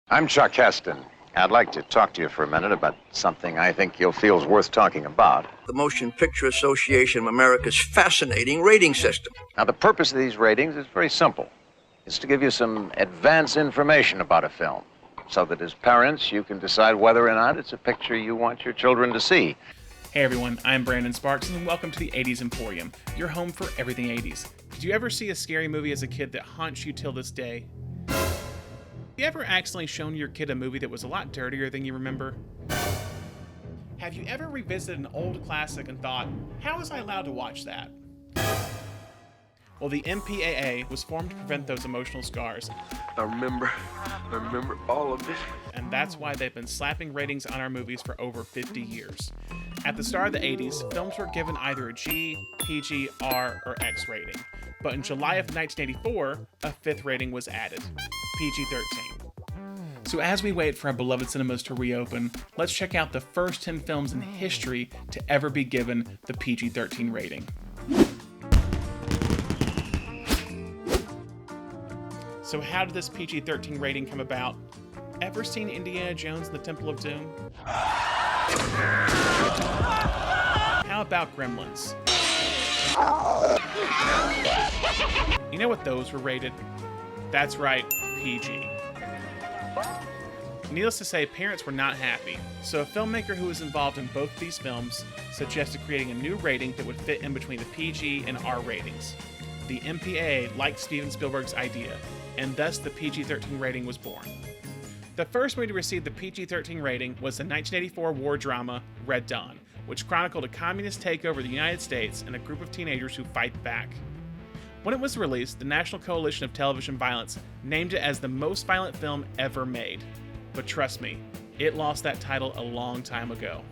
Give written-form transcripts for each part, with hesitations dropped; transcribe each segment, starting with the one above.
I'm Chuck Heston. I'd like to talk to you for a minute about something I think you'll feel is worth talking about. The Motion Picture Association of America's fascinating rating system. Now, the purpose of these ratings is very simple. It's to give you some advance information about a film, so that as parents, you can decide whether or not it's a picture you want your children to see. Hey everyone, I'm Brandon Sparks, and welcome to the 80's Emporium, your home for everything 80's. Did you ever see a scary movie as a kid that haunts you till this day? Have you ever accidentally shown your kid a movie that was a lot dirtier than you remember? Have you ever revisited an old classic and thought, how was I allowed to watch that? Well, the MPAA was formed to prevent those emotional scars. I remember all of it. And that's why they've been slapping ratings on our movies for over 50 years. At the start of the 80s, films were given either a G, PG, R, or X rating. But in July of 1984, a fifth rating was added, PG-13. So as we wait for our beloved cinemas to reopen, let's check out the first 10 films in history to ever be given the PG-13 rating. So how did this PG-13 rating come about? Ever seen Indiana Jones and the Temple of Doom? How about Gremlins? You know what those were rated? That's right, PG. Needless to say, parents were not happy, so a filmmaker who was involved in both these films suggested creating a new rating that would fit in between the PG and R ratings. The MPAA liked Steven Spielberg's idea, and thus the PG-13 rating was born. The first movie to receive the PG-13 rating was the 1984 war drama Red Dawn, which chronicled a communist takeover of the United States and a group of teenagers who fight back. When it was released, the National Coalition of Television Violence named it as the most violent film ever made. But trust me, it lost that title a long time ago.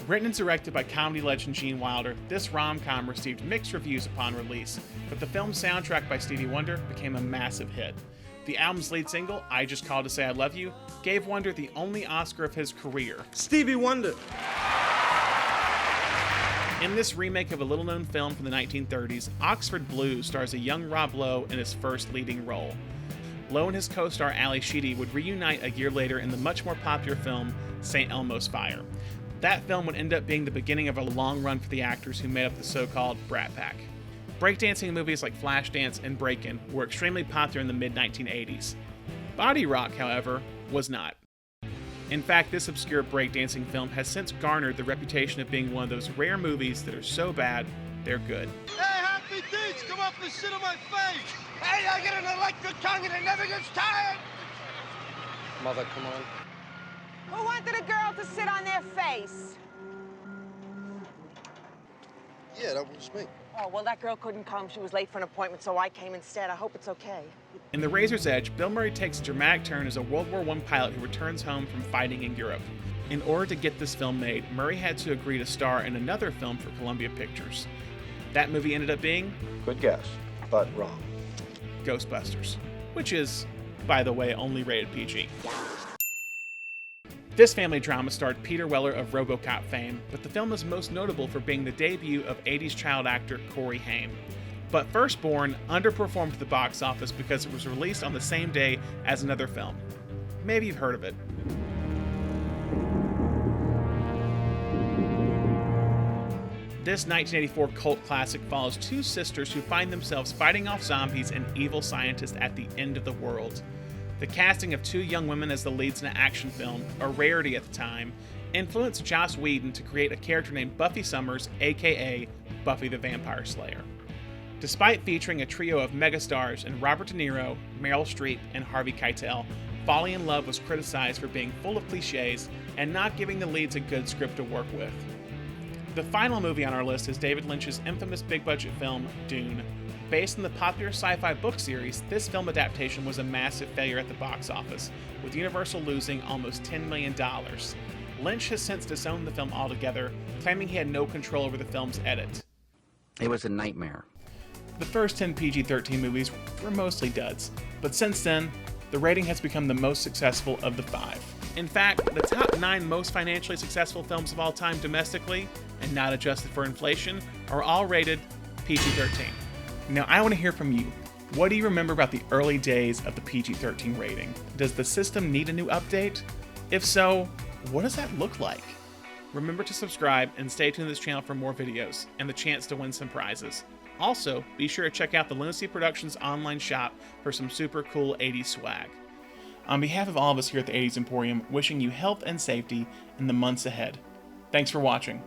Written and directed by comedy legend Gene Wilder, this rom-com received mixed reviews upon release, but the film's soundtrack by Stevie Wonder became a massive hit. The album's lead single, I Just Called to Say I Love You, gave Wonder the only Oscar of his career. Stevie Wonder. In this remake of a little-known film from the 1930s, Oxford Blues stars a young Rob Lowe in his first leading role. Lowe and his co-star Ali Sheedy would reunite a year later in the much more popular film St. Elmo's Fire. That film would end up being the beginning of a long run for the actors who made up the so-called Brat Pack. Breakdancing movies like Flashdance and Breakin were extremely popular in the mid-1980s. Body Rock, however, was not. In fact, this obscure breakdancing film has since garnered the reputation of being one of those rare movies that are so bad, they're good. Hey, Happy Deeds, come up and sit on my face! Hey, I get an electric tongue and it never gets tired! Mother, come on. Who wanted a girl to sit on their face? Yeah, that was me. Oh, well, that girl couldn't come. She was late for an appointment, so I came instead. I hope it's okay. In The Razor's Edge, Bill Murray takes a dramatic turn as a World War I pilot who returns home from fighting in Europe. In order to get this film made, Murray had to agree to star in another film for Columbia Pictures. That movie ended up being Good guess, but wrong. Ghostbusters, which is, by the way, only rated PG. This family drama starred Peter Weller of RoboCop fame, but the film is most notable for being the debut of 80s child actor Corey Haim. But Firstborn underperformed at the box office because it was released on the same day as another film. Maybe you've heard of it. This 1984 cult classic follows two sisters who find themselves fighting off zombies and evil scientists at the end of the world. The casting of two young women as the leads in an action film, a rarity at the time, influenced Joss Whedon to create a character named Buffy Summers, aka Buffy the Vampire Slayer. Despite featuring a trio of megastars in Robert De Niro, Meryl Streep, and Harvey Keitel, Falling in Love was criticized for being full of cliches and not giving the leads a good script to work with. The final movie on our list is David Lynch's infamous big-budget film, Dune. Based on the popular sci-fi book series, this film adaptation was a massive failure at the box office, with Universal losing almost $10 million. Lynch has since disowned the film altogether, claiming he had no control over the film's edit. It was a nightmare. The first 10 PG-13 movies were mostly duds, but since then, the rating has become the most successful of the 5. In fact, the top 9 most financially successful films of all time domestically, and not adjusted for inflation, are all rated PG-13. Now, I want to hear from you. What do you remember about the early days of the PG-13 rating? Does the system need a new update? If so, what does that look like? Remember to subscribe and stay tuned to this channel for more videos and the chance to win some prizes. Also, be sure to check out the Lunacy Productions online shop for some super cool 80s swag. On behalf of all of us here at the 80's Emporium, wishing you health and safety in the months ahead. Thanks for watching.